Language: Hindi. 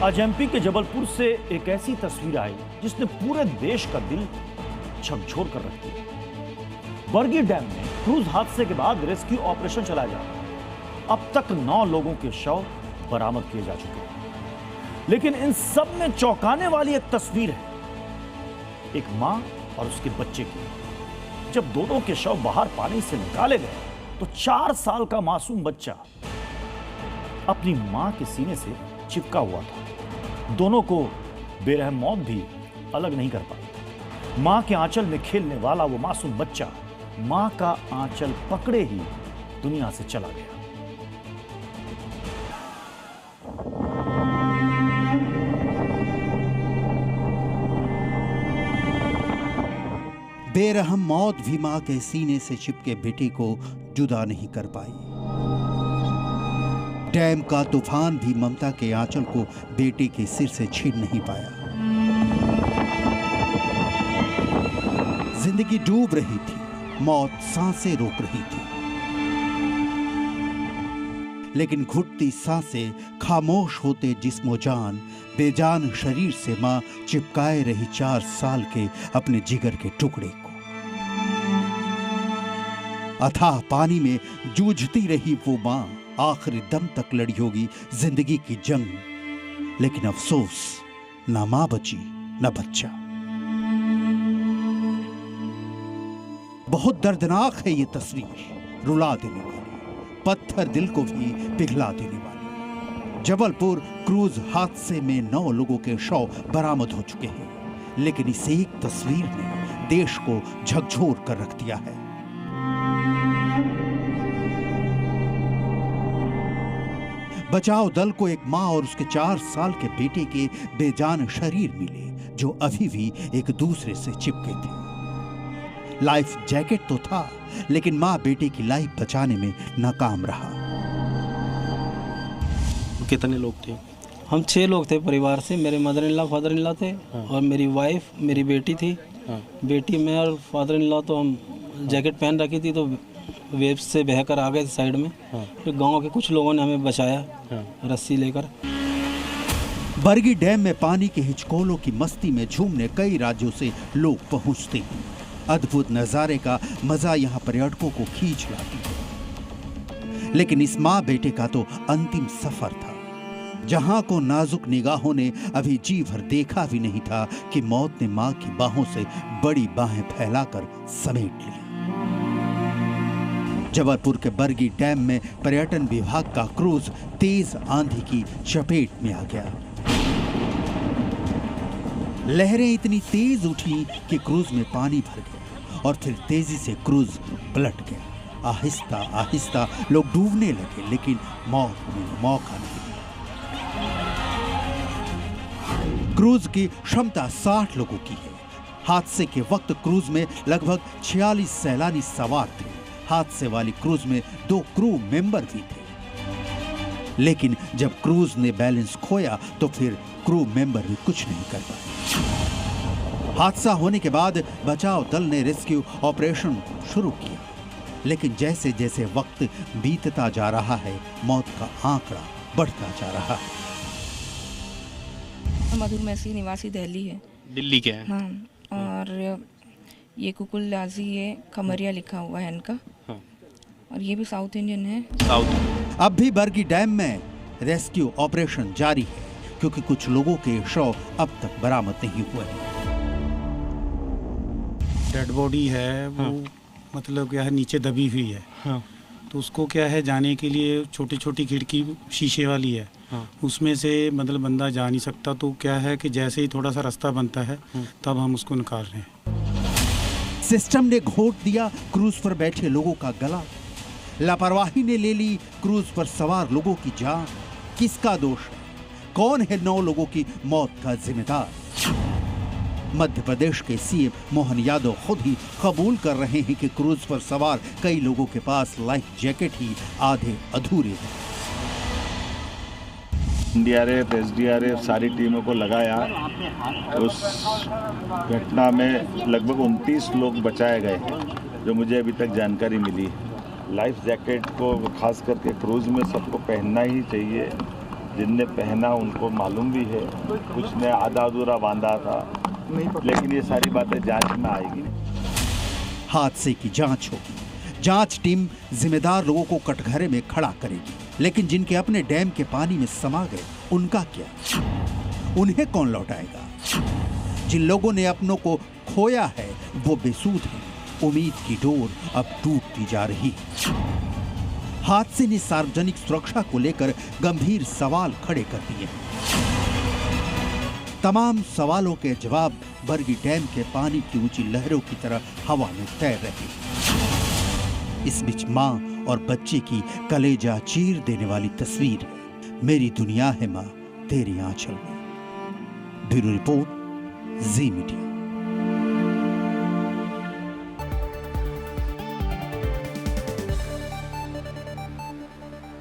आज एमपी के जबलपुर से एक ऐसी तस्वीर आई जिसने पूरे देश का दिल झकझोर कर रख दिया। बरगी डैम में क्रूज हादसे के बाद रेस्क्यू ऑपरेशन चलाया जा रहा है। अब तक 9 लोगों के शव बरामद किए जा चुके हैं, लेकिन इन सब में चौंकाने वाली एक तस्वीर है, एक मां और उसके बच्चे की। जब दोनों के शव बाहर पानी से निकाले गए तो 4 साल का मासूम बच्चा अपनी मां के सीने से चिपका हुआ था। दोनों को बेरहम मौत भी अलग नहीं कर पाई। मां के आंचल में खेलने वाला वो मासूम बच्चा मां का आंचल पकड़े ही दुनिया से चला गया। बेरहम मौत भी मां के सीने से चिपके बेटे को जुदा नहीं कर पाई। डैम का तूफान भी ममता के आंचल को बेटे के सिर से छीन नहीं पाया। जिंदगी डूब रही थी, मौत सांसें रोक रही थी, लेकिन घुटती सांसें खामोश होते जिस्मो जान, बेजान शरीर से मां चिपकाए रही 4 साल के अपने जिगर के टुकड़े को। अथाह पानी में जूझती रही वो मां आखिरी दम तक लड़ी होगी जिंदगी की जंग, लेकिन अफसोस ना मां बची ना बच्चा। बहुत दर्दनाक है ये तस्वीर, रुला देने वाली, पत्थर दिल को भी पिघला देने वाली। जबलपुर क्रूज हादसे में 9 लोगों के शव बरामद हो चुके हैं, लेकिन इस एक तस्वीर ने देश को झकझोर कर रख दिया है। बचाव दल को एक मां और उसके 4 साल के बेटे के बेजान शरीर मिले, जो अभी भी एक दूसरे से चिपके थे। लाइफ जैकेट तो था, लेकिन मां बेटे की लाइफ बचाने में नाकाम रहा। कितने लोग थे? हम 6 लोग थे परिवार से। मेरे mother in law, father in law थे। हाँ। और मेरी वाइफ, मेरी बेटी थी। हाँ। बेटी, मैं और फादर इन लॉ तो हम जैकेट पहन रखी थी, तो वेव से बहकर आ गए थे साइड में। हाँ। फिर गांव के कुछ लोगों ने हमें बचाया, हाँ। रस्सी लेकर। बरगी डैम में पानी के हिचकोलों की मस्ती में झूमने कई राज्यों से लोग पहुंचते हैं। अद्भुत नजारे का मजा यहाँ पर्यटकों को खींच लाती है, लेकिन इस माँ बेटे का तो अंतिम सफर था, जहां को नाजुक निगाहों ने अभी जी भर देखा भी नहीं था कि मौत ने मां की बाहों से बड़ी बाहें फैलाकर समेट ली। जबलपुर के बरगी डैम में पर्यटन विभाग का क्रूज तेज आंधी की चपेट में आ गया। लहरें इतनी तेज उठी कि क्रूज में पानी भर गया और फिर तेजी से क्रूज पलट गया। आहिस्ता आहिस्ता लोग डूबने लगे, लेकिन मौत ने मौका नहीं। क्रूज की क्षमता 60 लोगों की है। हादसे के वक्त क्रूज में लगभग 46 सैलानी सवार थे। हादसे वाली क्रूज में 2 क्रू मेंबर भी थे, लेकिन जब क्रूज ने बैलेंस खोया तो फिर क्रू मेंबर भी कुछ नहीं कर पाए। हादसा होने के बाद बचाव दल ने रेस्क्यू ऑपरेशन शुरू किया, लेकिन जैसे जैसे वक्त बीतता जा रहा है, मौत का आंकड़ा बढ़ता जा रहा है। मधुर मैसी निवासी दिल्ली है। दिल्ली के हैं? हाँ, और ये कुकुल लाजी, ये खमरिया लिखा हुआ है इनका। हाँ। और ये भी साउथ इंडियन है। साउथ। अब भी बरगी डैम में रेस्क्यू ऑपरेशन जारी है, क्योंकि कुछ लोगों के शव अब तक बरामद नहीं हुए हैं। डेड बॉडी है वो, हाँ। मतलब क्या है, नीचे दबी हुई है। हाँ। तो उसको क्या है, जाने के लिए छोटी छोटी खिड़की शीशे वाली है। हाँ। उसमें से मतलब बंदा जा नहीं सकता, तो क्या है कि जैसे ही थोड़ा सा रास्ता बनता है तब हम उसको निकाल रहे हैं। सिस्टम ने घोट दिया क्रूज पर बैठे लोगों का गला। लापरवाही ने ले ली क्रूज पर सवार लोगों की जान। किसका दोष है? कौन है 9 लोगों की मौत का जिम्मेदार? मध्य प्रदेश के सीएम मोहन यादव खुद ही कबूल कर रहे हैं कि क्रूज पर सवार कई लोगों के पास लाइफ जैकेट ही आधे अधूरे हैं। एनडीआरएफ, एसडीआरएफ सारी टीमों को लगाया। उस घटना में लगभग 29 लोग बचाए गए, जो मुझे अभी तक जानकारी मिली। लाइफ जैकेट को खास करके क्रूज में सबको पहनना ही चाहिए। जिनने पहना उनको मालूम भी है, कुछ ने आधा अधूरा बांधा था, लेकिन ये सारी बातें जांच में आएगी। हादसे की जांच होगी। जांच टीम जिम्मेदार लोगों को कटघरे में खड़ा करेगी, लेकिन जिनके अपने डैम के पानी में समा गए उनका क्या? उन्हें कौन लौटाएगा? जिन लोगों ने अपनों को खोया है वो बेसूध हैं। उम्मीद की डोर अब टूटती जा रही है। हादसे ने सार्वजनिक सुरक्षा को लेकर गंभीर सवाल खड़े कर दिए हैं। तमाम सवालों के जवाब बरगी डैम के पानी की ऊंची लहरों की तरह हवा में तैर रहे। इस बीच मां और बच्चे की कलेजा चीर देने वाली तस्वीर है। मेरी दुनिया है मां तेरी आंचल में। ब्यूरो रिपोर्ट, जी मीडिया।